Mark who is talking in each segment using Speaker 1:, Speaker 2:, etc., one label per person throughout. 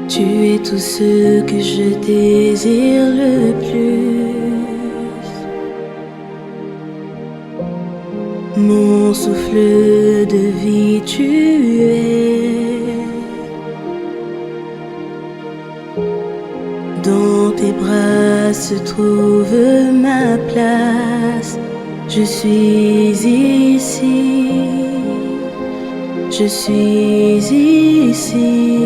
Speaker 1: Tu es tout ce que je désire le plus. Mon souffle de vie, tu es. Dans tes bras se trouve ma place. Je suis ici. Je suis ici.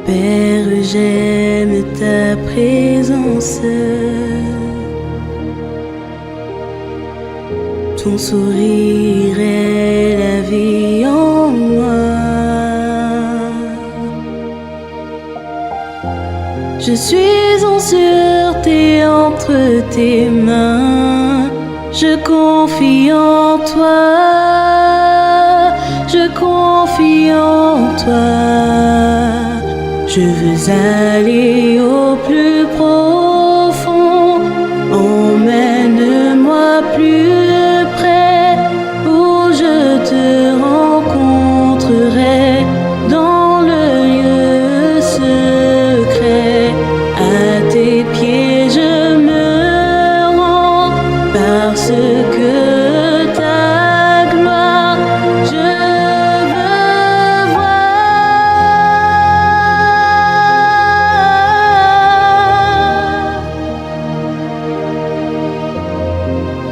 Speaker 1: Père, j'aime ta présence. Ton sourire est la vie en moi. Je suis en sûreté entre tes mains. Je confie en toi. Je confie en toi. Je veux aller au plus profond. Emmène-moi plus près où je te rencontrerai dans le lieu secret. À tes pieds je me rends parce que ta gloire je veux voir.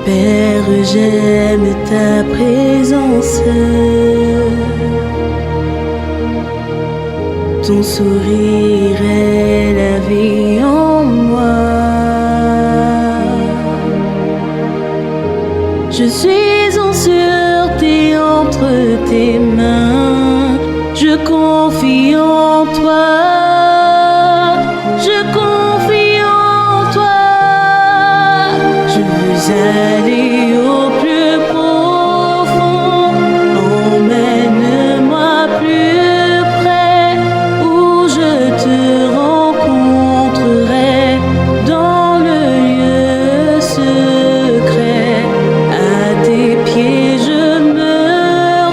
Speaker 1: Père, j'aime ta présence. Ton sourire est la vie en moi. Je suis en sûreté entre tes mains. Je confie en toi. Je confie en toi. Je veux aller au plus profond. Emmène-moi plus près où je te rencontrerai dans le lieu secret. À tes pieds je me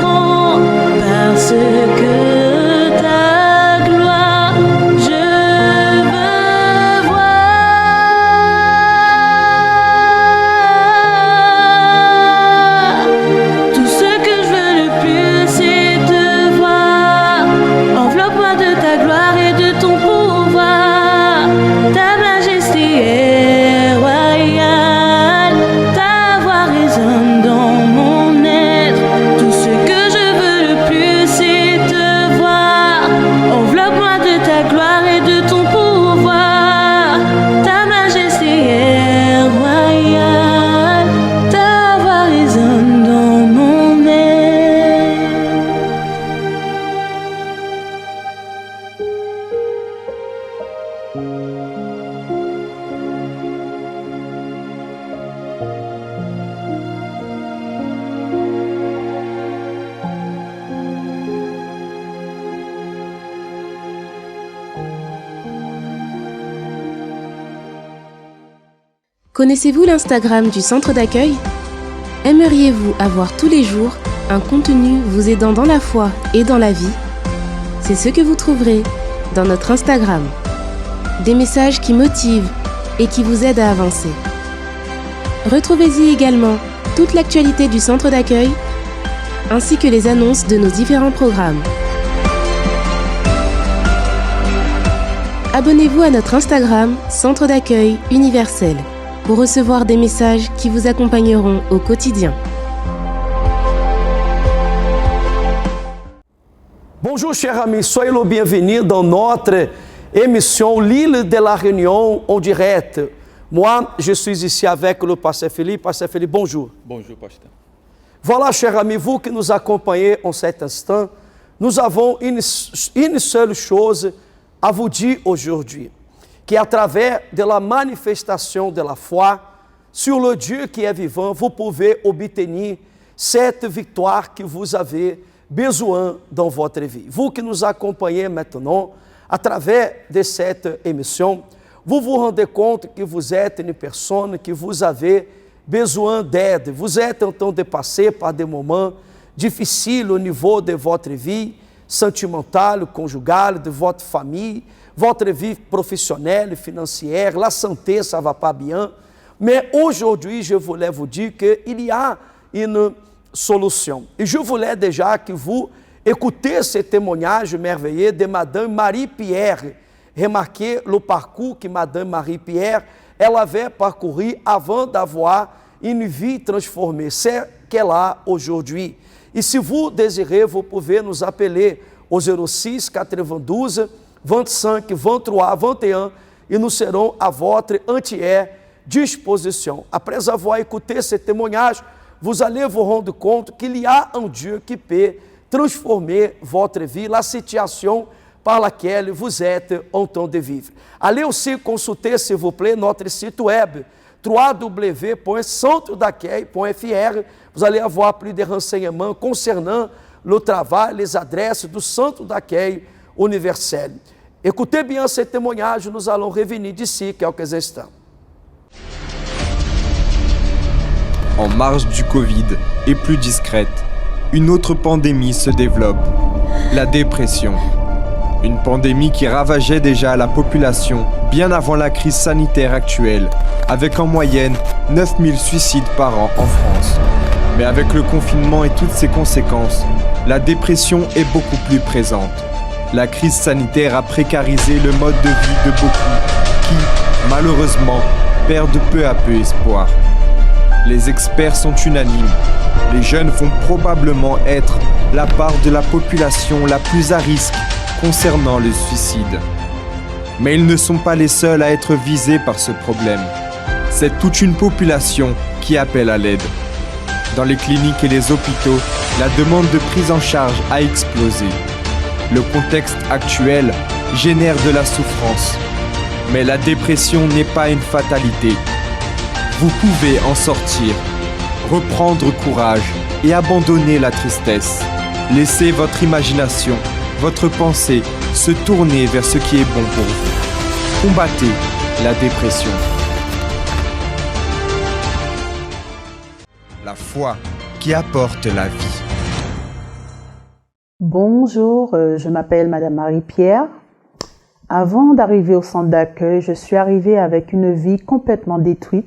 Speaker 1: rends parce que ta gloire je veux voir. Tout ce que je veux le plus c'est te voir. Enveloppe-moi de ta gloire et de ton pouvoir. Ta majesté est royale. Ta voix résonne dans mon être. Tout ce que je veux le plus c'est te voir. Enveloppe-moi de ta gloire et de ton pouvoir. Ta majesté est royale. Ta voix résonne dans mon être.
Speaker 2: Connaissez-vous l'Instagram du centre d'accueil ? Aimeriez-vous avoir tous les jours un contenu vous aidant dans la foi et dans la vie ? C'est ce que vous trouverez dans notre Instagram. Des messages qui motivent et qui vous aident à avancer. Retrouvez-y également toute l'actualité du centre d'accueil ainsi que les annonces de nos différents programmes. Abonnez-vous à notre Instagram Centre d'accueil universel pour recevoir des messages qui vous accompagneront au quotidien.
Speaker 3: Bonjour chers amis, soyez le bienvenu dans notre émission L'île de la Réunion en direct. Moi, je suis ici avec le pasteur Philippe. Pasteur Philippe, bonjour.
Speaker 4: Bonjour, pasteur.
Speaker 3: Voilà, chers amis, vous qui nous accompagnez en cet instant, nous avons une seule chose à vous dire aujourd'hui, que à travers de la manifestation de la foi sur le Dieu qui est vivant, vous pouvez obtenir cette victoire que vous avez besoin dans votre vie. Vous qui nous acompanhez maintenant, à travers de cette émission, vous vous rendez compte que vous êtes une personne que vous avez besoin d'aide. Vous êtes en train de passer par des moments difficiles au niveau de votre vie sentimentale, conjugale, de votre famille, votre vie professionnelle, financière, la santé, ça va pas bien. Mais aujourd'hui, je voulais vous dire qu'il y a une solution. Et je voulais déjà que vous écoutez ce témoignage merveilleux de Madame Marie-Pierre. Remarquez le parcours que Madame Marie-Pierre, elle avait parcouru avant d'avoir une vie transformée. C'est qu'elle a aujourd'hui. Et si vous désirez, vous pouvez nous appeler au 06 92 25 23 21 et nous serons à votre entière disposition. Après avoir écouté ce témoignage, vous allez vous rendre compte qu'il y a un Dieu qui peut transformer votre vie, la situation par laquelle vous êtes en train de vivre. Allez aussi consulter, s'il vous plaît, notre site web www.centrodaccueil.fr. Vous allez avoir plus de renseignements concernant le travail, les adresses du Centre d'accueil universel. Écoutez bien ce témoignage, nous allons revenir d'ici quelques instants.
Speaker 4: En marge du Covid et plus discrète, une autre pandémie se développe, la dépression. Une pandémie qui ravageait déjà la population bien avant la crise sanitaire actuelle, avec en moyenne 9000 suicides par an en France. Mais avec le confinement et toutes ses conséquences, la dépression est beaucoup plus présente. La crise sanitaire a précarisé le mode de vie de beaucoup qui, malheureusement, perdent peu à peu espoir. Les experts sont unanimes. Les jeunes vont probablement être la part de la population la plus à risque concernant le suicide. Mais ils ne sont pas les seuls à être visés par ce problème. C'est toute une population qui appelle à l'aide. Dans les cliniques et les hôpitaux, la demande de prise en charge a explosé. Le contexte actuel génère de la souffrance. Mais la dépression n'est pas une fatalité. Vous pouvez en sortir, reprendre courage et abandonner la tristesse. Laissez votre imagination, votre pensée se tourner vers ce qui est bon pour vous. Combattez la dépression. La foi qui apporte la vie.
Speaker 5: Bonjour, je m'appelle Madame Marie-Pierre. Avant d'arriver au centre d'accueil, je suis arrivée avec une vie complètement détruite,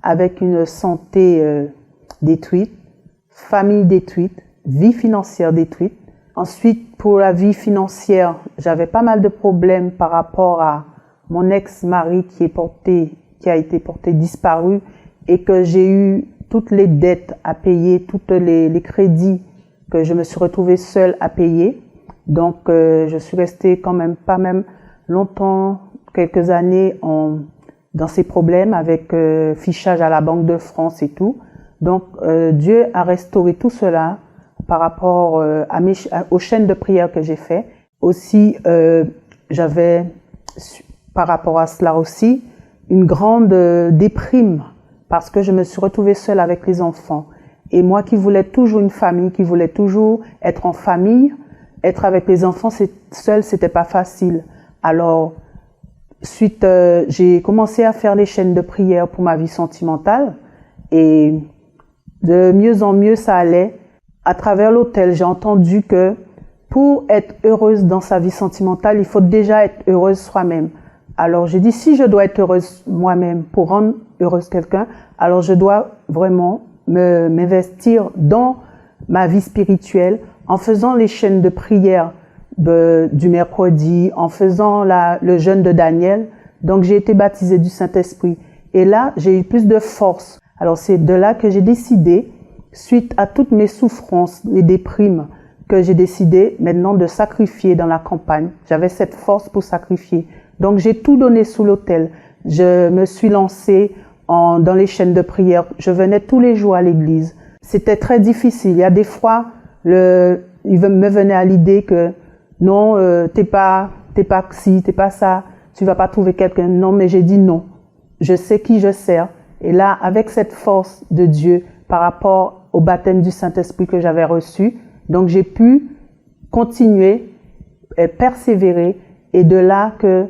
Speaker 5: avec une santé détruite, famille détruite, vie financière détruite. Ensuite, pour la vie financière, j'avais pas mal de problèmes par rapport à mon ex-mari qui a été porté disparu et que j'ai eu toutes les dettes à payer, tous les crédits que je me suis retrouvée seule à payer. Donc, je suis restée quand même pas même longtemps, quelques années dans ces problèmes avec fichage à la Banque de France et tout. Donc, Dieu a restauré tout cela par rapport aux chaînes de prière que j'ai fait. Aussi, j'avais, par rapport à cela aussi, une grande déprime parce que je me suis retrouvée seule avec les enfants. Et moi qui voulais toujours une famille, qui voulais toujours être en famille, être avec les enfants seul, c'était pas facile. Alors, j'ai commencé à faire les chaînes de prière pour ma vie sentimentale et de mieux en mieux ça allait. À travers l'hôtel, j'ai entendu que pour être heureuse dans sa vie sentimentale, il faut déjà être heureuse soi-même. Alors j'ai dit, si je dois être heureuse moi-même pour rendre heureuse quelqu'un, alors je dois vraiment m'investir dans ma vie spirituelle en faisant les chaînes de prière du mercredi, en faisant le jeûne de Daniel. Donc j'ai été baptisée du Saint-Esprit. Et là, j'ai eu plus de force. Alors c'est de là que j'ai décidé, suite à toutes mes souffrances, les déprimes, que j'ai décidé maintenant de sacrifier dans la campagne. J'avais cette force pour sacrifier. Donc j'ai tout donné sous l'autel. Je me suis lancée dans les chaînes de prière. Je venais tous les jours à l'église. C'était très difficile. Il y a des fois, il me venait à l'idée que non, t'es pas ci, t'es pas ça, tu vas pas trouver quelqu'un. Non, mais j'ai dit non. Je sais qui je sers. Et là, avec cette force de Dieu par rapport au baptême du Saint-Esprit que j'avais reçu, donc j'ai pu continuer et persévérer. Et de là que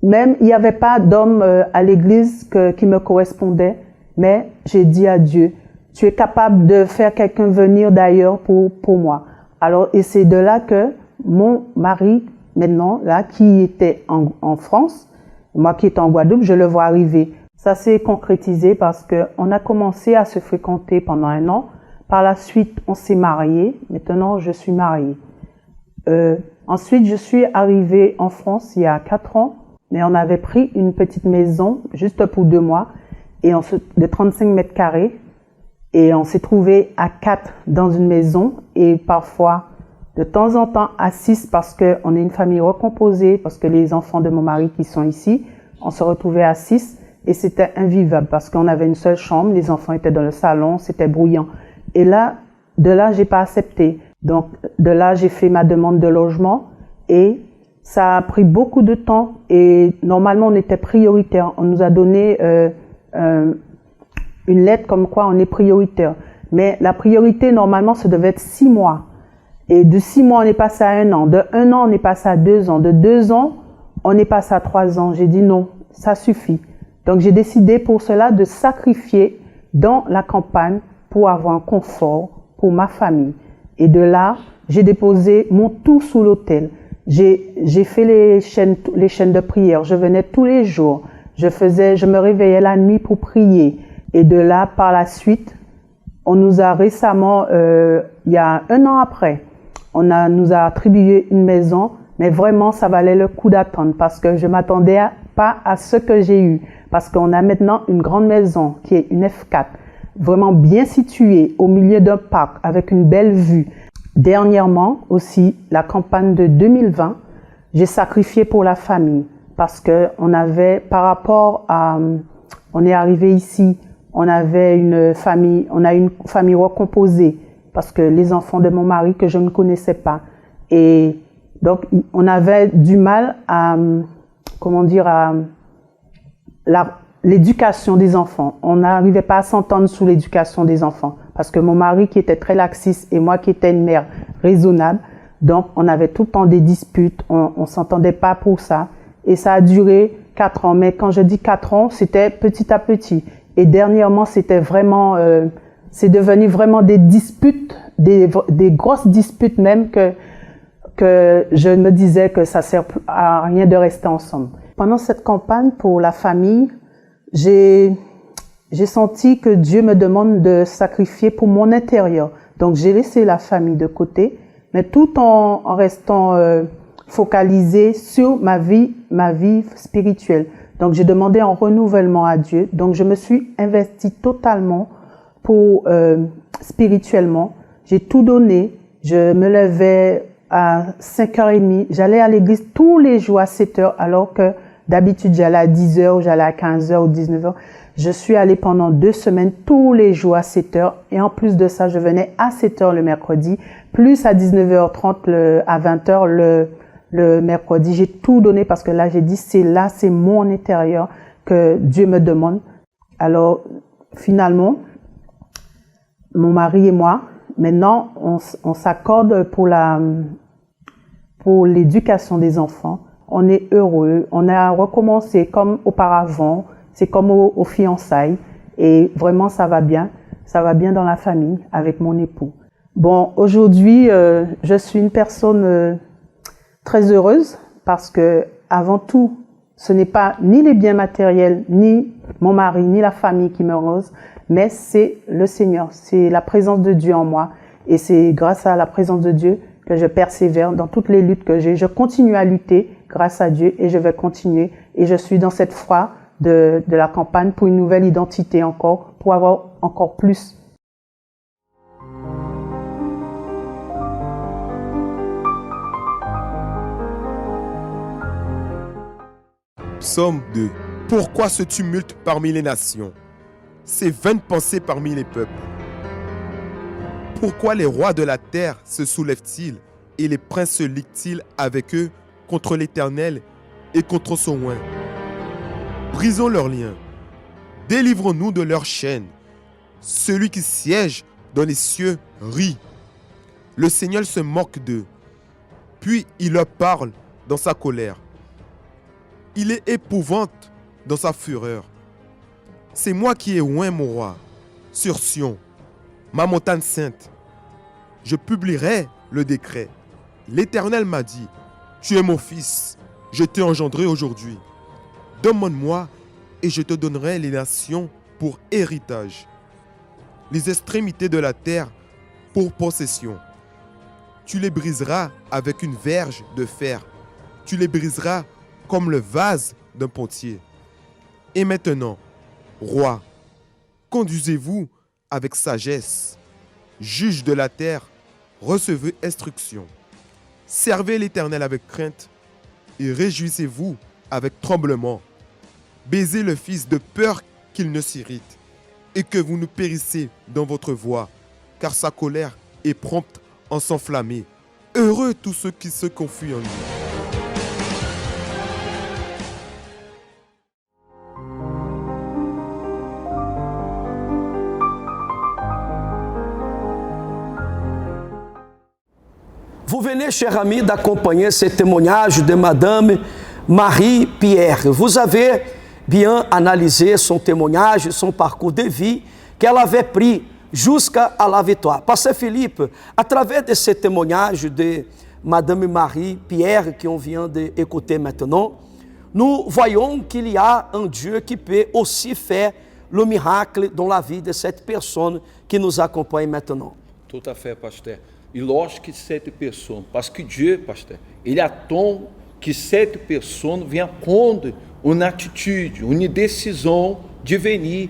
Speaker 5: Même, il n'y avait pas d'homme à l'église qui me correspondait, mais j'ai dit à Dieu, tu es capable de faire quelqu'un venir d'ailleurs pour moi. Alors, et c'est de là que mon mari, maintenant, là, qui était en France, moi qui étais en Guadeloupe, je le vois arriver. Ça s'est concrétisé parce qu'on a commencé à se fréquenter pendant 1 an. Par la suite, on s'est mariés. Maintenant, je suis mariée. Ensuite, je suis arrivée en France il y a 4 ans. Mais on avait pris une petite maison juste pour 2 mois et de 35 mètres carrés. Et on s'est trouvé à 4 dans une maison et parfois de temps en temps à 6 parce qu'on est une famille recomposée, parce que les enfants de mon mari qui sont ici, on se retrouvait à 6 et c'était invivable parce qu'on avait une seule chambre, les enfants étaient dans le salon, c'était bruyant. Et là, de là, j'ai pas accepté. Donc, de là, j'ai fait ma demande de logement et ça a pris beaucoup de temps et normalement, on était prioritaire. On nous a donné une lettre comme quoi on est prioritaire. Mais la priorité, normalement, ça devait être 6 mois. Et de 6 mois, on est passé à 1 an. De 1 an, on est passé à 2 ans. De 2 ans, on est passé à 3 ans. J'ai dit non, ça suffit. Donc, j'ai décidé pour cela de sacrifier dans la campagne pour avoir un confort pour ma famille. Et de là, j'ai déposé mon tout sous l'autel. J'ai fait les chaînes de prière. Je venais tous les jours. Je me réveillais la nuit pour prier. Et de là, par la suite, on nous a récemment, il y a 1 an après, nous a attribué une maison, mais vraiment, ça valait le coup d'attendre parce que je m'attendais pas à ce que j'ai eu. Parce qu'on a maintenant une grande maison qui est une F4, vraiment bien située au milieu d'un parc avec une belle vue. Dernièrement aussi, la campagne de 2020, j'ai sacrifié pour la famille parce que on est arrivé ici, on a une famille recomposée parce que les enfants de mon mari que je ne connaissais pas. Et donc, on avait du mal à l'éducation des enfants. On n'arrivait pas à s'entendre sous l'éducation des enfants parce que mon mari qui était très laxiste et moi qui étais une mère raisonnable, donc on avait tout le temps des disputes, on s'entendait pas pour ça et ça a duré 4 ans. Mais quand je dis 4 ans, c'était petit à petit. Et dernièrement, c'était vraiment, c'est devenu vraiment des disputes, des grosses disputes même que je me disais que ça sert à rien de rester ensemble. Pendant cette campagne pour la famille, j'ai senti que Dieu me demande de sacrifier pour mon intérieur. Donc, j'ai laissé la famille de côté, mais tout en restant focalisé sur ma vie spirituelle. Donc, j'ai demandé un renouvellement à Dieu. Donc, je me suis investie totalement pour spirituellement. J'ai tout donné. Je me levais à 5h30. J'allais à l'église tous les jours à 7h, alors que d'habitude, j'allais à 10h, j'allais à 15h ou 19h. Je suis allée pendant 2 semaines tous les jours à 7h. Et en plus de ça, je venais à 7h le mercredi, plus à 19h30 à 20h le mercredi. J'ai tout donné parce que là, j'ai dit, c'est mon intérieur que Dieu me demande. Alors, finalement, mon mari et moi, maintenant, on s'accorde pour l'éducation des enfants. On est heureux. On a recommencé comme auparavant. C'est comme aux fiançailles. Et vraiment, ça va bien. Ça va bien dans la famille avec mon époux. Bon, aujourd'hui, je suis une personne très heureuse parce que, avant tout, ce n'est pas ni les biens matériels, ni mon mari, ni la famille qui me rose, mais c'est le Seigneur. C'est la présence de Dieu en moi. Et c'est grâce à la présence de Dieu que je persévère dans toutes les luttes que j'ai. Je continue à lutter grâce à Dieu et je vais continuer. Et je suis dans cette foi de la campagne pour une nouvelle identité encore, pour avoir encore plus.
Speaker 6: Psaume 2. Pourquoi ce tumulte parmi les nations? Ces vaines pensées parmi les peuples? Pourquoi les rois de la terre se soulèvent-ils et les princes se liguent-ils avec eux contre l'Éternel et contre son oint? Brisons leurs liens, délivrons-nous de leurs chaînes. Celui qui siège dans les cieux rit. Le Seigneur se moque d'eux, puis il leur parle dans sa colère. Il est épouvante dans sa fureur. C'est moi qui ai oint mon roi, sur Sion, ma montagne sainte. Je publierai le décret. L'Éternel m'a dit, tu es mon fils, je t'ai engendré aujourd'hui. Demande-moi et je te donnerai les nations pour héritage, les extrémités de la terre pour possession. Tu les briseras avec une verge de fer. Tu les briseras comme le vase d'un pontier. Et maintenant, roi, conduisez-vous avec sagesse. Juge de la terre, recevez instruction. Servez l'Éternel avec crainte et réjouissez-vous avec tremblement. Baisez le Fils de peur qu'il ne s'irrite et que vous ne périssez dans votre voie, car sa colère est prompte en s'enflammer. Heureux tous ceux qui se confient en lui.
Speaker 3: Vous venez, chers amis, d'accompagner ce témoignage de Madame Marie-Pierre. Vous avez bien analysé son témoignage, son parcours de vie qu'elle avait pris jusqu'à la victoire. Pasteur Philippe, à travers de ce témoignage de Madame Marie-Pierre qu'on vient d'écouter maintenant, nous voyons qu'il y a un Dieu qui peut aussi faire le miracle dans la vie de cette personne qui nous accompagne maintenant.
Speaker 7: Tout à fait, pasteur. E lógico que cette personne, parce que Dieu, pasteur, ele attend que cette personne venha prendre une attitude, une décision de venir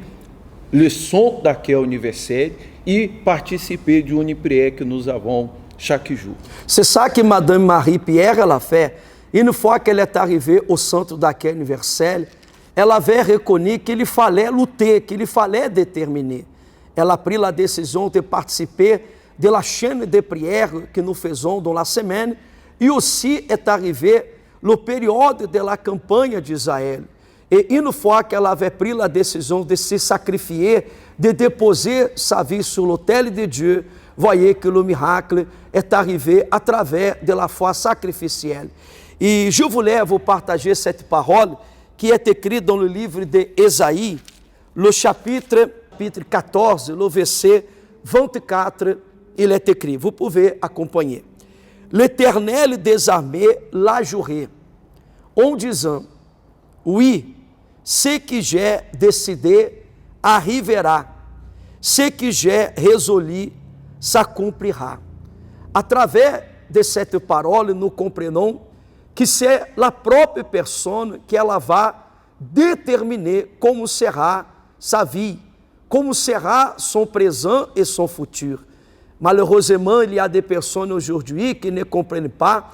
Speaker 7: le centre daquele universel e participer d'une prière que nous avons chaque jour.
Speaker 3: C'est ça que Madame Marie-Pierre elle a fait. Une fois qu'elle est arrivée au centre daquele universel, elle avait reconnu qu'il fallait lutter, qu'il fallait déterminer. Elle a pris la décision de participer de la chaîne de prières que nous faisons dans la semaine, et aussi est arrivé le période de la campagne d'Israël. Et une fois qu'elle avait pris la décision de se sacrifier, de déposer sa vie sur l'autel de Dieu, voyez que le miracle est arrivé à travers de la foi sacrificielle. Et je voulais vous partager cette parole qui est écrite dans le livre d'Ésaïe, le chapitre 14, le verset 24, il est écrit, vous pouvez acompanher. L'Éternel des armées l'a juré, en disant, oui, ce que j'ai décidé arrivera, ce que j'ai résolu s'accomplira. À travers de cette parole, nous comprenons que c'est la propre personne que ela va déterminer como será sa vie, como será son présent et son futur. Malheureusement, il y a des personnes aujourd'hui qui ne comprennent pas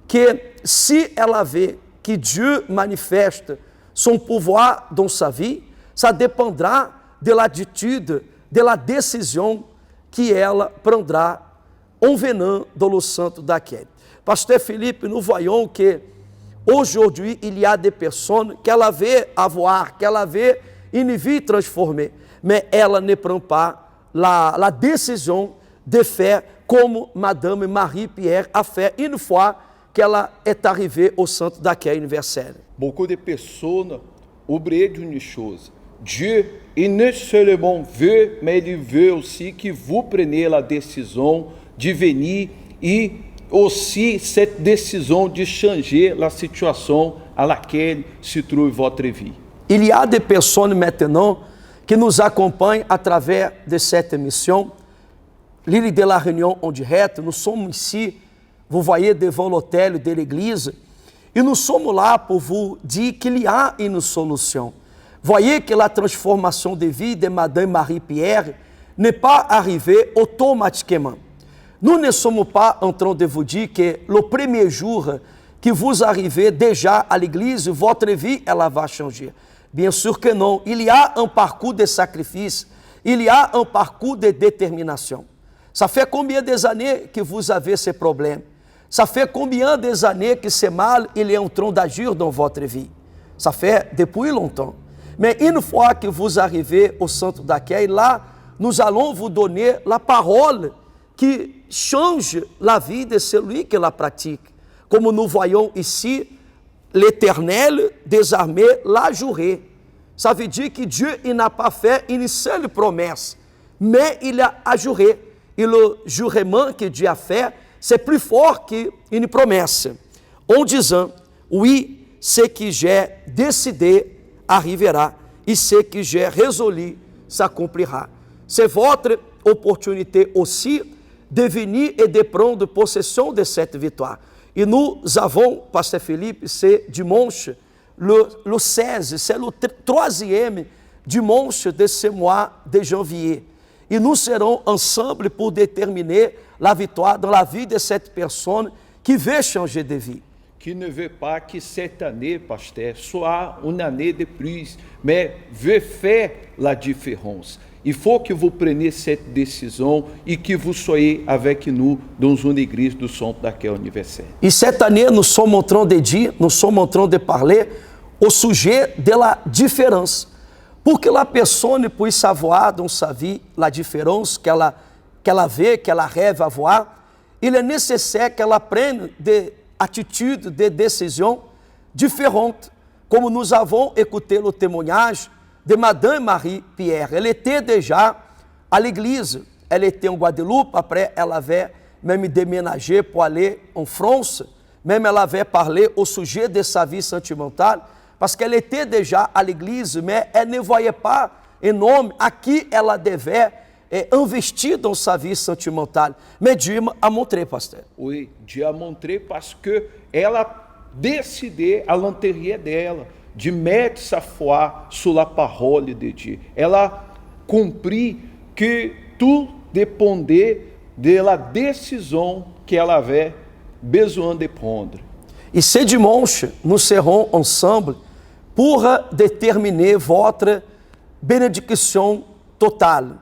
Speaker 3: que si ela vê que Dieu manifeste son pouvoir dans sa vie, ça dépendra de l'attitude, de la décision que ela prendra en venant dans le centre daquele. Pasteur Philippe, nous voyons que aujourd'hui, il y a des personnes qu'elle veut avoir, qu'elle veut une vie transformée, mais ela ne prend pas la décision de faire comme Madame Marie-Pierre a fait une fois qu'elle est arrivée au centre daquele universel.
Speaker 7: Beaucoup de personnes oublient d'une chose. Dieu, il ne seulement veut, mais il veut aussi que vous preniez la décision de venir et aussi cette décision de changer la situation à laquelle se trouve votre vie.
Speaker 3: Il y a des personnes maintenant qui nous acompanhent à travers de cette mission. L'île de la Réunion en direct, nous sommes ici, vous voyez, devant l'hôtel de l'église, et nous sommes là pour vous dire qu'il y a une solution. Voyez que la transformation de vie de Madame Marie-Pierre n'est pas arrivée automatiquement. Nous ne sommes pas en train de vous dire que le premier jour que vous arrivez déjà à l'église, votre vie, elle va changer. Bien sûr que non. Il y a un parcours de sacrifice, il y a un parcours de détermination. Ça fait combien d'années que vous avez ces problèmes? Ça fait combien d'années que ce mal, il est en train d'agir dans votre vie? Ça fait depuis longtemps. Mais une fois que vous arrivez au centre d'accueil, là, nous allons vous donner la parole qui change la vie de celui qui la pratique. Comme nous voyons ici, l'Éternel des armées l'a juré. Ça veut dire que Dieu il n'a pas fait une seule promesse, mais il a juré. Et le jurement que Dieu a fait, c'est plus fort qu'une promesse. En disant, oui, ce que j'ai décidé arrivera, et ce que j'ai résolu s'accomplira. C'est votre opportunité aussi de venir et de prendre possession de cette victoire. Et nous avons, Pasteur Philippe, c'est dimanche, le 16, c'est le troisième dimanche de ce mois de janvier. Et nous serons ensemble pour déterminer la victoire dans la vie de cette personne qui veut changer de vie.
Speaker 7: Qui ne veut pas que cette année, pasteur, soit une année de plus, mais veut faire la différence. Il faut que vous preniez cette décision et que vous soyez avec nous dans une église du Centre d'accueil universel.
Speaker 3: Et cette année, nous sommes en train de dire, nous sommes en train de parler au sujet de la différence. Pour que la personne puisse savoir dans sa vie la différence qu'elle vê, qu'elle rêve avoir, il est nécessaire qu'elle prenne des attitudes, des décisions différentes. Comme nous avons écouté le témoignage de Madame Marie-Pierre. Elle était déjà à l'église, elle était en Guadeloupe, après elle avait même déménagé pour aller en France, même elle avait parlé au sujet de sa vie sentimentale, parce qu'elle était déjà à l'église, mais elle ne voyait pas un homme à qui elle devait investir dans sa vie sentimentale. Mais Dieu a montré, pasteur.
Speaker 7: Oui, Dieu a montré parce que ela décidé à l'intérieur dela de mettre sa foi sur la parole de Dieu. Ela comprit que tout dépendait de la décision qu'elle avait besoin de prendre.
Speaker 3: E ce dimanche, nous serons ensemble pour déterminer votre bénédiction totale,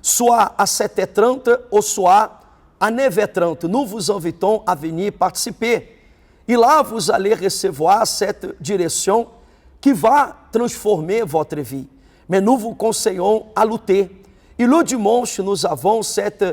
Speaker 3: soit à 7h30 ou soit à 9h30. Nous vous invitons à venir participer. E lá vous allez recevoir cette direction qui va transformer votre vie. Mais nous vous conseillons à lutter. E le dimanche, nous avons cette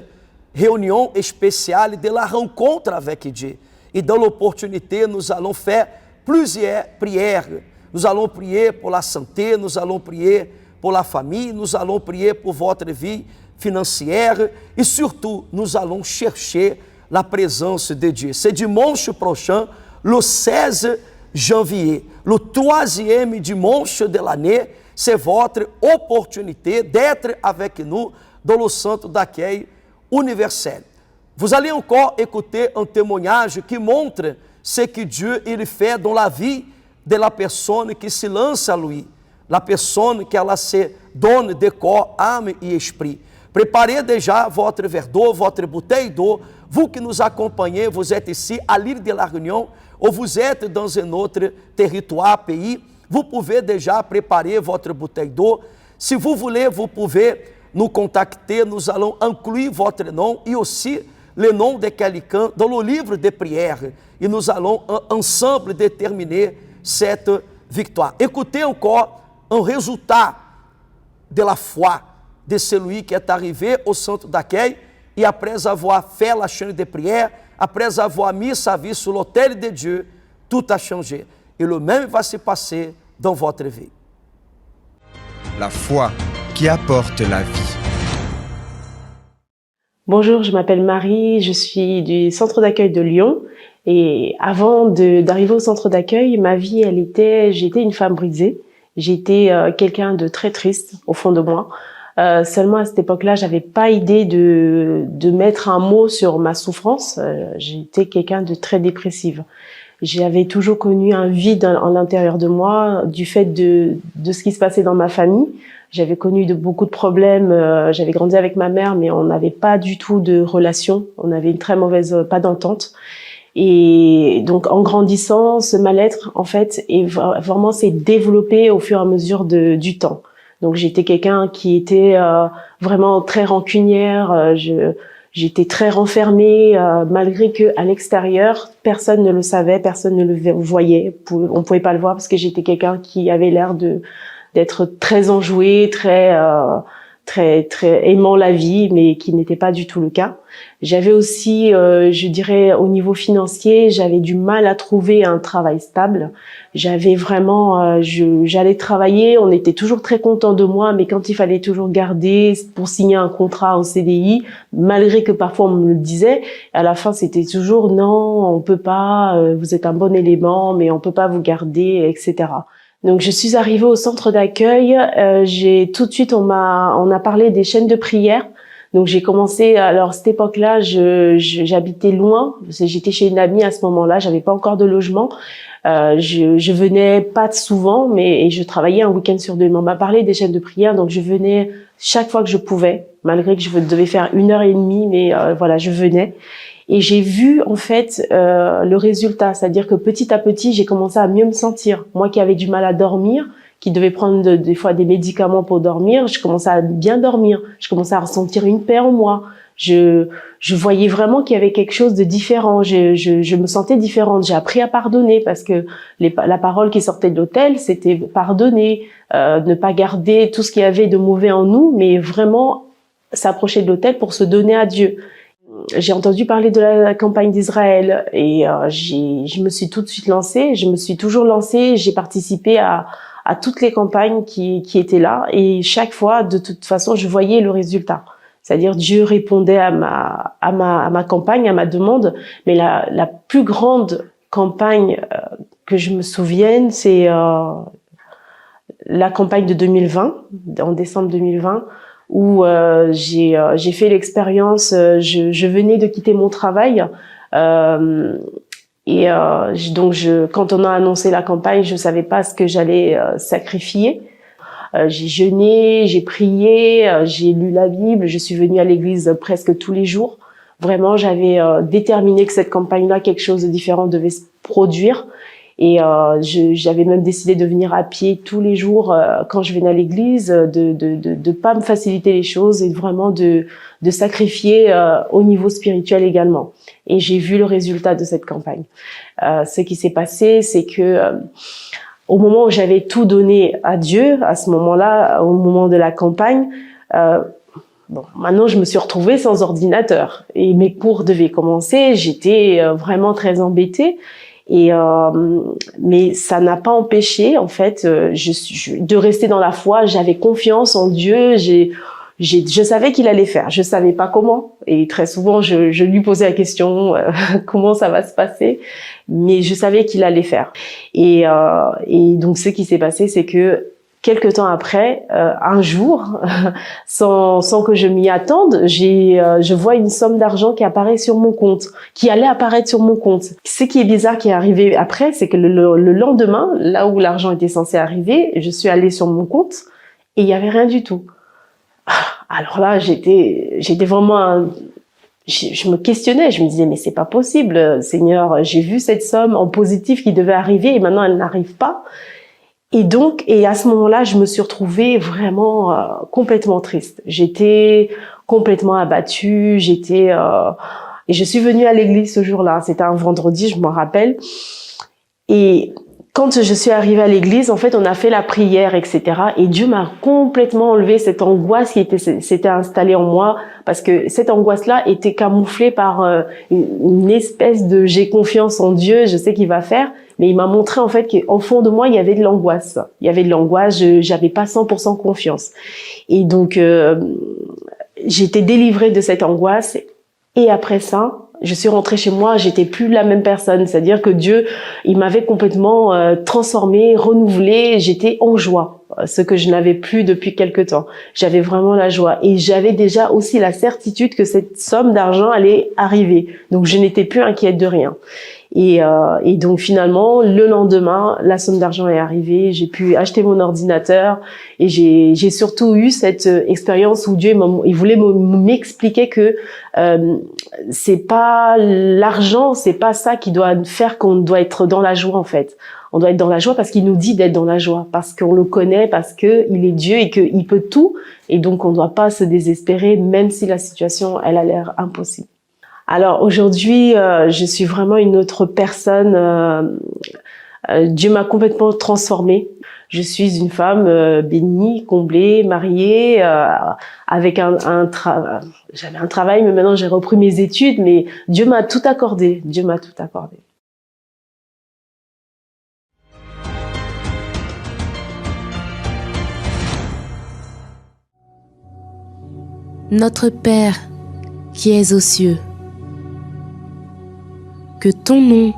Speaker 3: réunion spéciale de la rencontre avec Dieu. Et dans l'opportunité, nous allons faire plusieurs prières. Nous allons prier pour la santé, nous allons prier pour la famille, nous allons prier pour votre vie financière et surtout, nous allons chercher la présence de Dieu. C'est dimanche prochain, le 16 janvier, le troisième dimanche de l'année, c'est votre opportunité d'être avec nous dans le centre d'accueil universel. Vous allez encore écouter un témoignage qui montre ce que Dieu il fait dans la vie de la personne qui se lance à lui, la personne que ela se donne de corps, âme et esprit. Préparez déjà votre verre d'eau, votre bouteille d'eau. Vous qui nous acompanhez, vous êtes ici à l'île de la Réunion ou vous êtes dans un autre territoire, pays, vous pouvez déjà préparer votre bouteille d'eau. Si vous voulez, vous pouvez nous contacter, nous allons inclure votre nom et aussi le nom de quelqu'un dans le livre de prière. Et nous allons ensemble déterminer cette victoire. Écoutez encore un résultat de la foi de celui qui est arrivé au centre d'accueil et après avoir fait la chaîne de prière, après avoir mis sa vie sur l'autel de Dieu, tout a changé. Et le même va se passer dans votre vie.
Speaker 4: La foi qui apporte la vie.
Speaker 8: Bonjour, je m'appelle Marie, je suis du centre d'accueil de Lyon. Et avant d'arriver au centre d'accueil, ma vie, j'étais une femme brisée. J'étais quelqu'un de très triste au fond de moi. Seulement à cette époque-là, j'avais pas idée de mettre un mot sur ma souffrance. J'étais quelqu'un de très dépressive. J'avais toujours connu un vide en l'intérieur de moi du fait de ce qui se passait dans ma famille. J'avais connu beaucoup de problèmes. J'avais grandi avec ma mère, mais on n'avait pas du tout de relation. On avait une très mauvaise, pas d'entente. Et donc, en grandissant, ce mal-être, en fait, vraiment s'est développé au fur et à mesure du temps. Donc, j'étais quelqu'un qui était vraiment très rancunière. J'étais très renfermée, malgré que à l'extérieur, personne ne le savait, personne ne le voyait. On pouvait pas le voir parce que j'étais quelqu'un qui avait l'air d'être très enjoué, très très aimant la vie, mais qui n'était pas du tout le cas. J'avais aussi, je dirais, au niveau financier, j'avais du mal à trouver un travail stable. J'avais vraiment, j'allais travailler, on était toujours très content de moi, mais quand il fallait toujours garder pour signer un contrat au CDI, malgré que parfois on me le disait, à la fin c'était toujours non, on peut pas, vous êtes un bon élément, mais on peut pas vous garder, etc. Donc je suis arrivée au centre d'accueil, j'ai tout de suite on a parlé des chaînes de prière. Donc j'ai commencé, alors cette époque-là, j'habitais loin, j'étais chez une amie à ce moment-là, j'avais pas encore de logement. Je venais pas souvent, et je travaillais un week-end sur deux. Mais on m'a parlé des chaînes de prière, donc je venais chaque fois que je pouvais, malgré que je devais faire 1h30, mais voilà, je venais. Et j'ai vu en fait le résultat, c'est-à-dire que petit à petit, j'ai commencé à mieux me sentir. Moi qui avais du mal à dormir, qui devait prendre des fois des médicaments pour dormir, je commençais à bien dormir. Je commençais à ressentir une paix en moi. Je voyais vraiment qu'il y avait quelque chose de différent. Je me sentais différente. J'ai appris à pardonner parce que la parole qui sortait de l'hôtel, c'était pardonner, ne pas garder tout ce qu'il y avait de mauvais en nous, mais vraiment s'approcher de l'hôtel pour se donner à Dieu. J'ai entendu parler de la campagne d'Israël et je me suis tout de suite lancée. Je me suis toujours lancée. J'ai participé à toutes les campagnes qui étaient là et chaque fois, de toute façon, je voyais le résultat. C'est-à-dire Dieu répondait à ma campagne, à ma demande. Mais la plus grande campagne que je me souvienne, c'est la campagne de 2020, en décembre 2020, où j'ai fait l'expérience. Je venais de quitter mon travail. Donc quand on a annoncé la campagne, je savais pas ce que j'allais sacrifier. J'ai jeûné, j'ai prié, j'ai lu la Bible, je suis venue à l'église presque tous les jours. Vraiment, j'avais déterminé que cette campagne-là, quelque chose de différent devait se produire. Et j'avais même décidé de venir à pied tous les jours quand je venais à l'église, de pas me faciliter les choses et vraiment de sacrifier au niveau spirituel également. Et j'ai vu le résultat de cette campagne. Ce qui s'est passé, c'est que au moment où j'avais tout donné à Dieu, à ce moment-là, au moment de la campagne, maintenant je me suis retrouvée sans ordinateur et mes cours devaient commencer. J'étais vraiment très embêtée. Mais ça n'a pas empêché en fait de rester dans la foi. J'avais confiance en Dieu. Je savais qu'il allait faire. Je savais pas comment. Et très souvent, je lui posais la question comment ça va se passer. Mais je savais qu'il allait faire. Et donc, ce qui s'est passé, c'est que quelque temps après, un jour, sans que je m'y attende, je vois une somme d'argent qui apparaît sur mon compte, qui allait apparaître sur mon compte. Ce qui est bizarre qui est arrivé après, c'est que le lendemain, là où l'argent était censé arriver, je suis allée sur mon compte et il y avait rien du tout. Alors là, j'étais vraiment, je me questionnais, je me disais mais c'est pas possible, Seigneur, j'ai vu cette somme en positif qui devait arriver et maintenant elle n'arrive pas. Et à ce moment-là, je me suis retrouvée vraiment complètement triste. J'étais complètement abattue, et je suis venue à l'église ce jour-là. C'était un vendredi, je m'en rappelle. Et quand je suis arrivée à l'église, en fait, on a fait la prière, etc. Et Dieu m'a complètement enlevé cette angoisse qui s'était installée en moi, parce que cette angoisse-là était camouflée par une espèce de j'ai confiance en Dieu, je sais qu'il va faire. Mais il m'a montré en fait qu'au fond de moi, il y avait de l'angoisse. Il y avait de l'angoisse, j'avais pas 100% confiance. Et donc, j'ai été délivrée de cette angoisse. Et après ça, je suis rentrée chez moi, j'étais plus la même personne. C'est-à-dire que Dieu, il m'avait complètement transformée, renouvelée. J'étais en joie, ce que je n'avais plus depuis quelque temps. J'avais vraiment la joie. Et j'avais déjà aussi la certitude que cette somme d'argent allait arriver. Donc, je n'étais plus inquiète de rien. Et donc finalement, le lendemain, la somme d'argent est arrivée, j'ai pu acheter mon ordinateur et j'ai surtout eu cette expérience où Dieu il voulait m'expliquer que c'est pas l'argent, c'est pas ça qui doit faire qu'on doit être dans la joie en fait. On doit être dans la joie parce qu'il nous dit d'être dans la joie, parce qu'on le connaît, parce que il est Dieu et qu'il peut tout, et donc on ne doit pas se désespérer même si la situation elle a l'air impossible. Alors aujourd'hui, je suis vraiment une autre personne. Dieu m'a complètement transformée. Je suis une femme bénie, comblée, mariée, avec j'avais un travail, mais maintenant j'ai repris mes études, mais Dieu m'a tout accordé. Dieu m'a tout accordé.
Speaker 2: Notre Père qui es aux cieux, que ton nom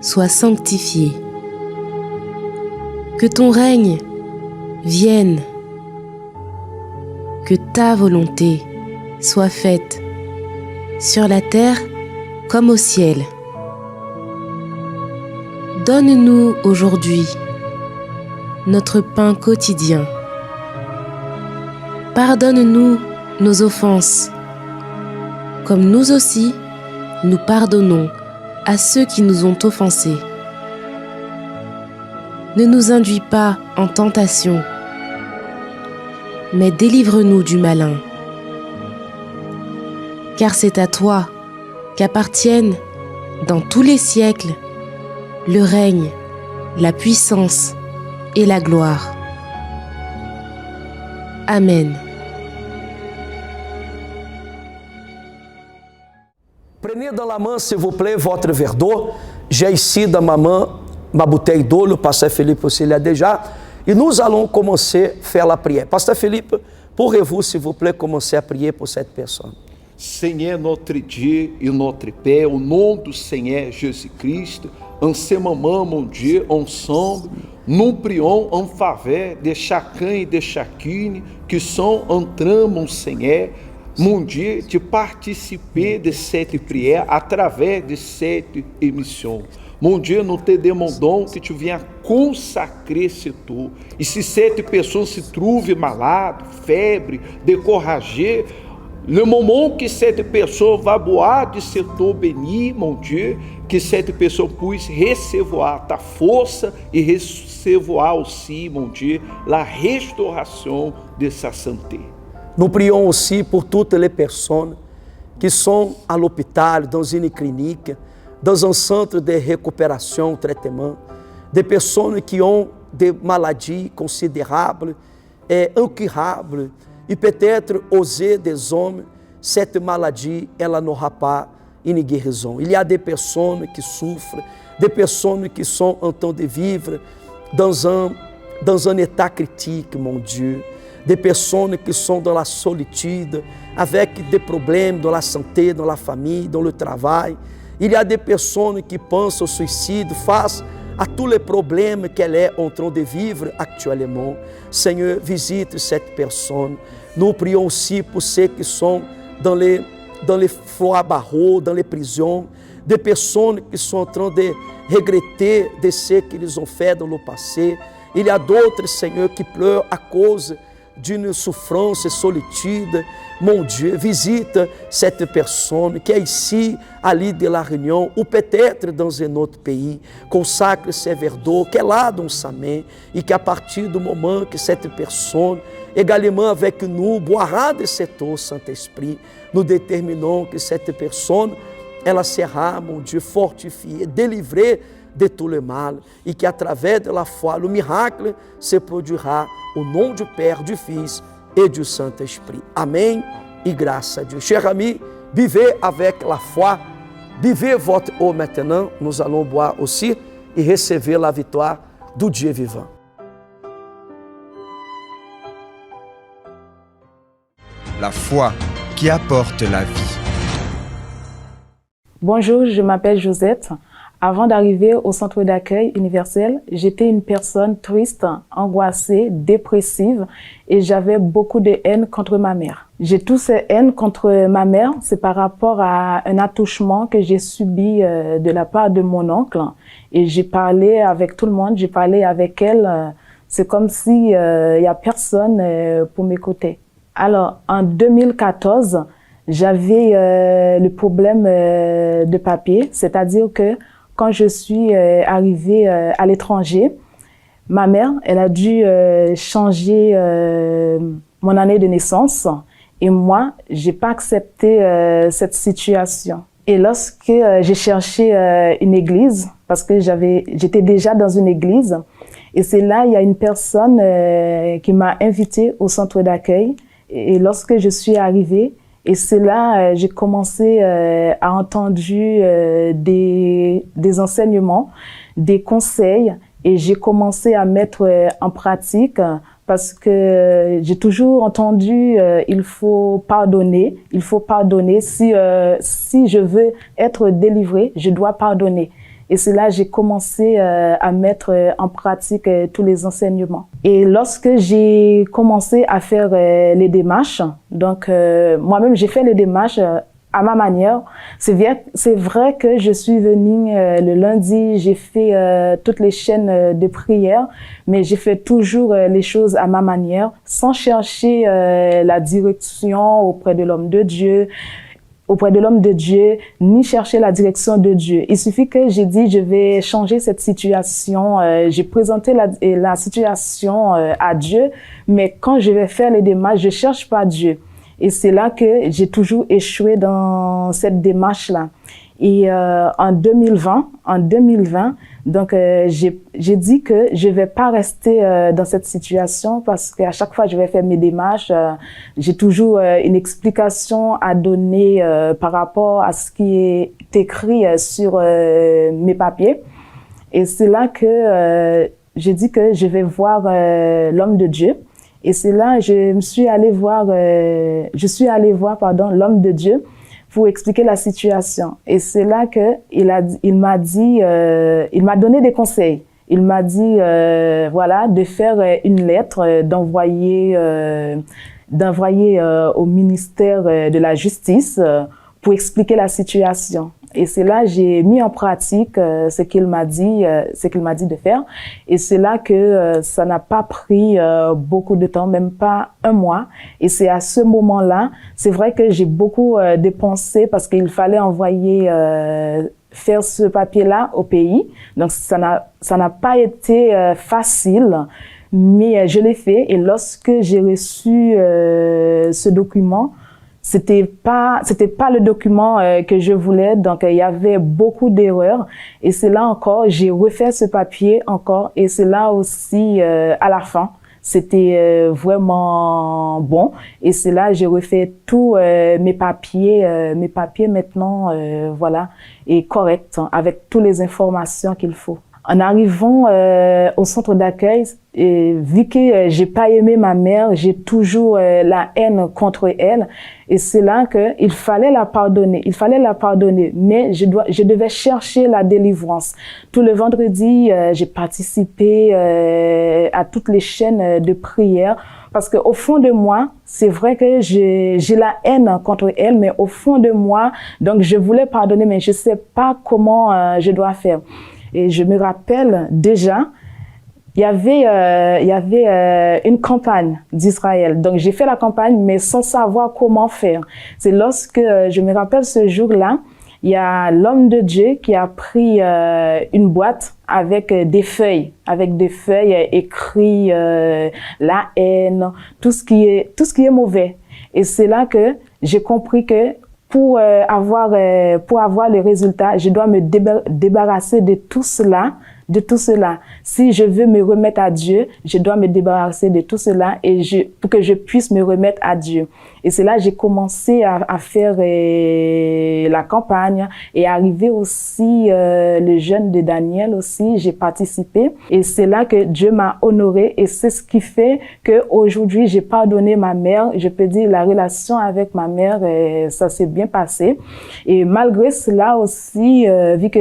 Speaker 2: soit sanctifié, que ton règne vienne, que ta volonté soit faite sur la terre comme au ciel. Donne-nous aujourd'hui notre pain quotidien. Pardonne-nous nos offenses, comme nous aussi nous pardonnons à ceux qui nous ont offensés. Ne nous induis pas en tentation, mais délivre-nous du malin. Car c'est à toi qu'appartiennent, dans tous les siècles, le règne, la puissance et la gloire. Amen.
Speaker 3: Prenez dans la main, s'il vous plaît, votre verre d'eau. J'ai ici dans ma main ma bouteille d'eau, le pasteur Philippe aussi l'a déjà. Et nous allons commencer à faire la prière. Pasteur Philippe, pourrez-vous, s'il vous plaît, commencer à prier pour cette personne?
Speaker 7: Seigneur, notre Dieu et notre Père, au nom du Seigneur Jésus-Christ, en ce moment, mon Dieu, ensemble, nous prions en faveur de chacun et de chacune qui sont en train, mon Seigneur, mon Dieu, de participer de cette prière à travers de cette émission. Mon Dieu, nous te demandons que tu viennes consacrer ce tour. E se cette personne se trouve malade, febre, découragée, le moment que cette personne va boire de ce tour béni, mon Dieu, que cette personne puisse recevoir ta força e recevoir aussi, mon Dieu, la restauração de sa santé.
Speaker 3: Nous prions aussi pour toutes les personnes qui sont à l'hôpital, dans une clinique, dans un centre de récupération, traitement, des personnes qui ont des maladies considérables et incuráveis, e peut-être aux yeux des hommes, cette maladie, ela n'aura pas une guérison. Il y a des personnes qui souffrent, des personnes qui sont en train de vivre dans un état critique, mon Dieu, des personnes qui sont dans la solitude, avec des problèmes dans la santé, dans la famille, dans le travail. Il y a des personnes qui pensent au suicide face à tous les problèmes qu'elle est en train de vivre actuellement. Seigneur, visite cette personne. Nous prions aussi pour ceux qui sont dans les foyers barreaux, dans les prisons, des personnes qui sont en train de regretter de ce qu'ils ont fait dans le passé. Il y a d'autres, Seigneur, qui pleurent à cause d'une souffrance et solitude. Mon Dieu, visite cette personne qui est ici, à l'île de la Réunion, ou peut-être dans un autre pays. Consacre ce verre d'eau qui est là dans sa main et qu'à partir du moment que cette personne, également avec nous, boira de cette eau, Saint-Esprit, nous déterminons que cette personne, ela sera, mon Dieu, fortifiée, délivrée de tout le mal, et qu'à travers de la foi, le miracle se produira au nom du Père, du Fils et du Saint-Esprit. Amen et grâce à Dieu. Chers amis, vivez avec la foi, buvez votre eau maintenant, nous allons boire aussi et recevoir la victoire du Dieu vivant.
Speaker 4: La foi qui apporte la vie.
Speaker 5: Bonjour, je m'appelle Josette. Avant d'arriver au centre d'accueil universel, j'étais une personne triste, angoissée, dépressive et j'avais beaucoup de haine contre ma mère. J'ai toute cette haine contre ma mère, c'est par rapport à un attouchement que j'ai subi de la part de mon oncle. Et j'ai parlé avec tout le monde, j'ai parlé avec elle. C'est comme si y a personne pour m'écouter. Alors, en 2014, j'avais le problème de papier, c'est-à-dire que quand je suis arrivée à l'étranger, ma mère, elle a dû changer mon année de naissance et moi, j'ai pas accepté cette situation. Et lorsque j'ai cherché une église, parce que j'étais déjà dans une église, Et c'est là, il y a une personne qui m'a invitée au centre d'accueil. Et lorsque je suis arrivée, et c'est là, j'ai commencé à entendre des enseignements, des conseils, et j'ai commencé à mettre en pratique parce que j'ai toujours entendu il faut pardonner. Si je veux être délivrée, je dois pardonner. Et c'est là j'ai commencé à mettre en pratique tous les enseignements. Et lorsque j'ai commencé à faire les démarches, donc moi-même j'ai fait les démarches à ma manière. C'est vrai que je suis venue le lundi, j'ai fait toutes les chaînes de prière, mais j'ai fait toujours les choses à ma manière, sans chercher la direction auprès de l'homme de Dieu, ni chercher la direction de Dieu. Il suffit que j'ai dit, je vais changer cette situation. J'ai présenté la situation à Dieu, mais quand je vais faire les démarches, je cherche pas Dieu. Et c'est là que j'ai toujours échoué dans cette démarche-là. Et en 2020, donc j'ai dit que je vais pas rester dans cette situation parce qu'à chaque fois que je vais faire mes démarches, j'ai toujours une explication à donner par rapport à ce qui est écrit sur mes papiers. Et c'est là que j'ai dit que je vais voir l'homme de Dieu. Et c'est là je suis allée voir l'homme de Dieu pour expliquer la situation. Et c'est là que il m'a donné des conseils. Il m'a dit de faire une lettre, d'envoyer au ministère de la Justice pour expliquer la situation. Et c'est là j'ai mis en pratique ce qu'il m'a dit de faire. Et c'est là que ça n'a pas pris beaucoup de temps, même pas un mois. Et c'est à ce moment-là, c'est vrai que j'ai beaucoup dépensé parce qu'il fallait envoyer faire ce papier-là au pays. Donc ça n'a pas été facile, mais je l'ai fait. Et lorsque j'ai reçu ce document, c'était pas le document que je voulais, donc il y avait beaucoup d'erreurs. Et c'est là encore, j'ai refait ce papier encore, et c'est là aussi à la fin, c'était vraiment bon. Et c'est là j'ai refait tous mes papiers maintenant, et correct, avec toutes les informations qu'il faut. En arrivant au centre d'accueil, vu que j'ai pas aimé ma mère, j'ai toujours la haine contre elle, et c'est là que il fallait la pardonner, mais je devais chercher la délivrance. Tout le vendredi, j'ai participé à toutes les chaînes de prière, parce que au fond de moi, c'est vrai que j'ai la haine contre elle, mais au fond de moi, donc je voulais pardonner, mais je sais pas comment je dois faire. Et je me rappelle déjà, il y avait une campagne d'Israël. Donc j'ai fait la campagne, mais sans savoir comment faire. C'est lorsque je me rappelle ce jour-là, il y a l'homme de Dieu qui a pris une boîte avec des feuilles écrit la haine, tout ce qui est mauvais. Et c'est là que j'ai compris que pour avoir les résultats, je dois me débarrasser de tout cela. Si je veux me remettre à Dieu, je dois me débarrasser de tout cela pour que je puisse me remettre à Dieu. Et c'est là que j'ai commencé à faire la campagne, et arrivé aussi le jeûne de Daniel aussi, j'ai participé. Et c'est là que Dieu m'a honoré, et c'est ce qui fait que aujourd'hui j'ai pardonné ma mère. Je peux dire la relation avec ma mère, ça s'est bien passé. Et malgré cela aussi, vu que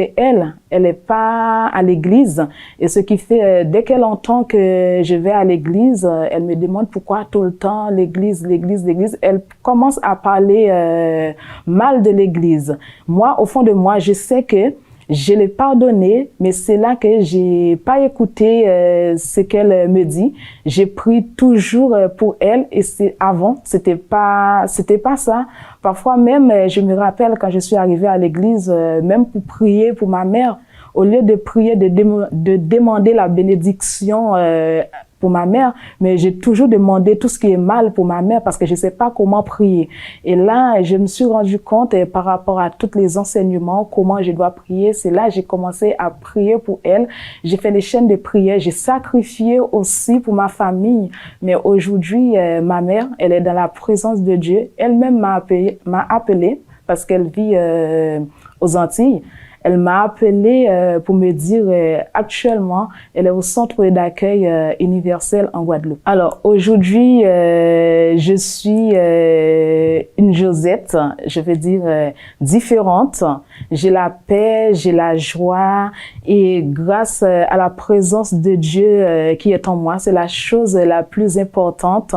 Speaker 5: elle est pas à l'église, et ce qui fait dès qu'elle entend que je vais à l'église, elle me demande pourquoi tout le temps l'église. Elle commence à parler mal de l'église. Moi, au fond de moi, je sais que je l'ai pardonné, mais c'est là que j'ai pas écouté ce qu'elle me dit. J'ai pris toujours pour elle, et c'était pas ça. Parfois même, je me rappelle quand je suis arrivée à l'église, même pour prier pour ma mère, au lieu de prier, de demander la bénédiction pour ma mère, mais j'ai toujours demandé tout ce qui est mal pour ma mère parce que je sais pas comment prier. Et là, je me suis rendu compte par rapport à tous les enseignements, comment je dois prier. C'est là que j'ai commencé à prier pour elle. J'ai fait des chaînes de prière. J'ai sacrifié aussi pour ma famille. Mais aujourd'hui, ma mère, elle est dans la présence de Dieu. Elle-même m'a appelé parce qu'elle vit aux Antilles. Elle m'a appelé pour me dire actuellement, elle est au centre d'accueil universel en Guadeloupe. Alors aujourd'hui, je suis une Josette, je veux dire différente. J'ai la paix, j'ai la joie et grâce à la présence de Dieu qui est en moi, c'est la chose la plus importante.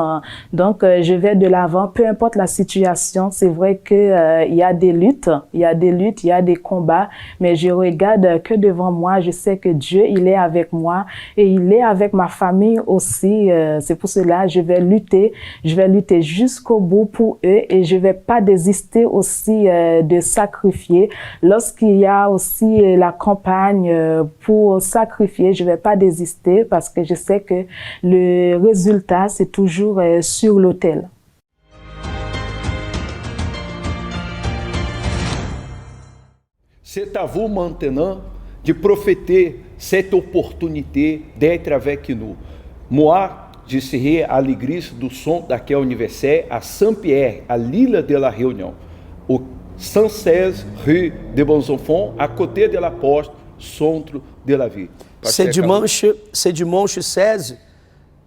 Speaker 5: Donc je vais de l'avant, peu importe la situation. C'est vrai que il y a des luttes, il y a des combats. Mais je regarde que devant moi, je sais que Dieu, il est avec moi et il est avec ma famille aussi. C'est pour cela que je vais lutter jusqu'au bout pour eux et je vais pas désister aussi de sacrifier. Lorsqu'il y a aussi la campagne pour sacrifier, je vais pas désister parce que je sais que le résultat, c'est toujours sur l'autel.
Speaker 7: C'est à vous maintenant de profiter cette opportunité d'être avec nous. Moi, je serai à l'église do Som d'Aquel Universel à Saint-Pierre, à l'île de la Réunion, au 116 rue de Bons-Enfants, à côté de la poste, centre de la ville.
Speaker 3: C'est dimanche 16,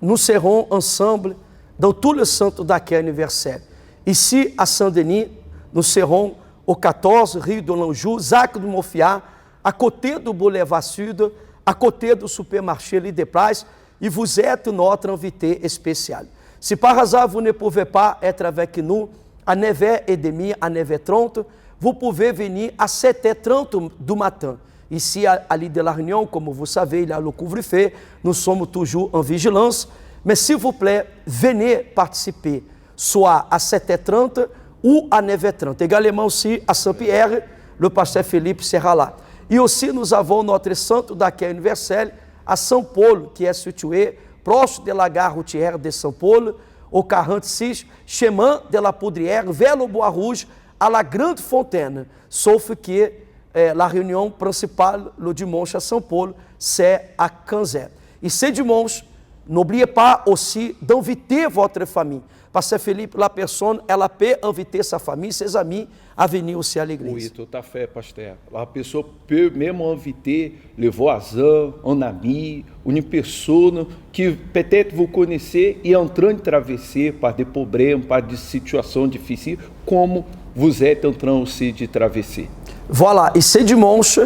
Speaker 3: nous serons ensemble dans tout le centre d'Aquel Universel. Ici, à Saint-Denis, nous serons au 14 rue de l'Anjou, Zac de Montfiat, à côté du Boulevard Sud, à côté du supermarché Leader Price, et vous êtes notre invité spécial. Si par hasard vous ne pouvez pas être avec nous à 9h30, à 9h30, vous pouvez venir à 7h30 du matin. Ici, à l'île de la Réunion, comme vous savez, il y a le couvre-feu, nous sommes toujours en vigilance, mais s'il vous plaît, venez participer, soit à 7h30, ou à 9h30. Également aussi à Saint-Pierre, le pasteur Philippe sera là. Et aussi nous avons notre centre d'accueil universel à São Paulo, qui est situé proche de la gare routière de São Paulo, au 46, chemin de la Poudrière, vers le Bois Rouge, à la Grande Fontaine. Sauf que la réunion principale, le dimanche à São Paulo, c'est à 15h. Et ce dimanche, n'oubliez pas aussi d'inviter votre famille. Pasteur Felipe, la personne, ela peut inviter sa famille, ses amis, à venir aussi à l'église.
Speaker 7: Oui, tout à fait, pasteur. A pessoa peut même inviter les voisins, un ami, une personne que peut-être vous connaissez et est en train de traverser par des problèmes, par des situations difficiles, comme vous êtes en train aussi de traverser.
Speaker 3: Voilà, et ce dimanche,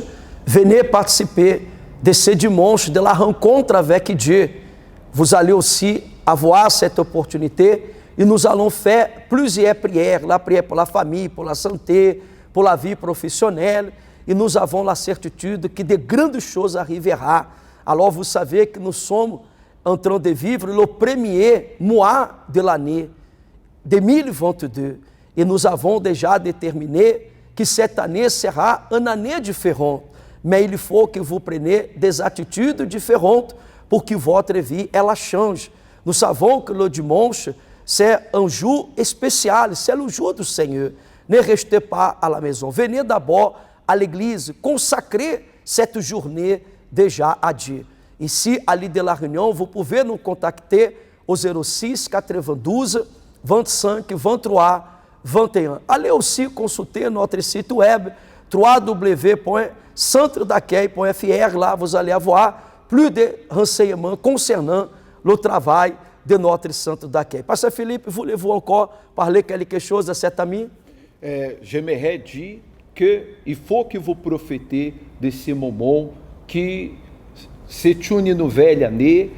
Speaker 3: venez participer de ce dimanche de la rencontre avec Dieu. Vous allez aussi avoir cette opportunité. Et nous allons faire plusieurs prières, la prière pour la famille, pour la santé, pour la vie professionnelle. Et nous avons la certitude que de grandes choses arriveront. Alors vous savez que nous sommes en train de vivre le premier mois de l'année 2022. Et nous avons déjà déterminé que cette année sera une année différente. Mais il faut que vous preniez des attitudes différentes pour que votre vie ela change. Nous savons que le dimanche, c'est un jour spécial, c'est le jour du Seigneur. Ne restez pas à la maison. Venez d'abord à l'église, consacrer cette journée déjà à Dieu. Ici, à l'île de la Réunion, vous pouvez nous contacter au 06 92 25 23 21. Allez aussi consulter notre site web www.centredaccueil.fr. Là, vous allez avoir plus de renseignements concernant le travail de notre centre d'accueil. Pasteur Philippe, voulez-vous encore parler quelque chose à cet ami?
Speaker 7: J'aimerais dire qu'il faut que vous profitez de ce moment que c'est une nouvelle année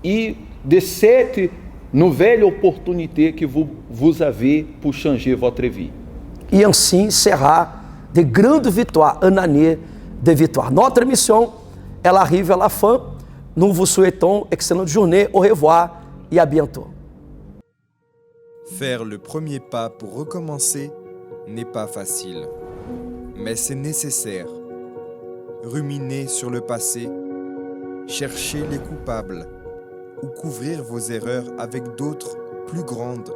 Speaker 7: et de cette nouvelle opportunité que vous avez pour changer votre vie.
Speaker 3: E assim será de grande victoire, une année de victoire. Notre mission, elle arrive à la fin. Nous vous souhaitons excellente journée. Au revoir et à bientôt.
Speaker 4: Faire le premier pas pour recommencer n'est pas facile, mais c'est nécessaire. ruminer sur le passé, chercher les coupables ou couvrir vos erreurs avec d'autres plus grandes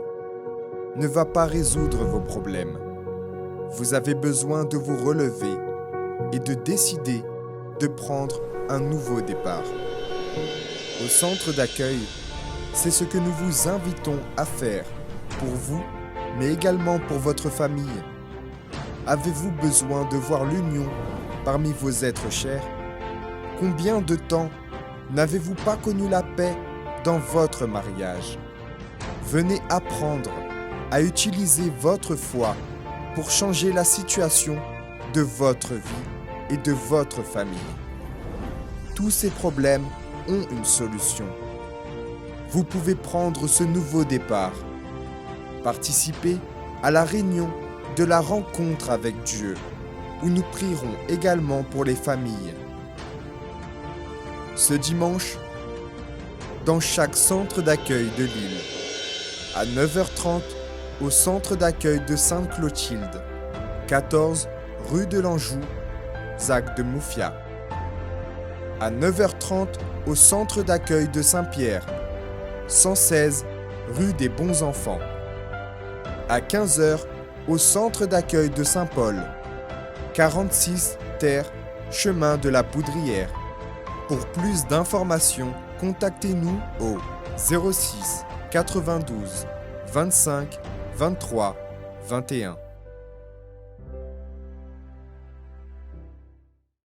Speaker 4: ne va pas résoudre vos problèmes. Vous avez besoin de vous relever et de décider de prendre un nouveau départ. Au centre d'accueil, c'est ce que nous vous invitons à faire pour vous, mais également pour votre famille. Avez-vous besoin de voir l'union parmi vos êtres chers? Combien de temps n'avez-vous pas connu la paix dans votre mariage? Venez apprendre à utiliser votre foi pour changer la situation de votre vie et de votre famille. Tous ces problèmes ont une solution. Vous pouvez prendre ce nouveau départ. Participez à la réunion de la rencontre avec Dieu, où nous prierons également pour les familles. Ce dimanche, dans chaque centre d'accueil de l'île, à 9h30 au centre d'accueil de Sainte-Clotilde, 14 rue de l'Anjou, Zac de Moufia. À 9h30 au centre d'accueil de Saint-Pierre, 116 rue des Bons Enfants. À 15h au centre d'accueil de Saint-Paul, 46 terre chemin de la Poudrière. Pour plus d'informations, contactez-nous au 06 92 25 23 21.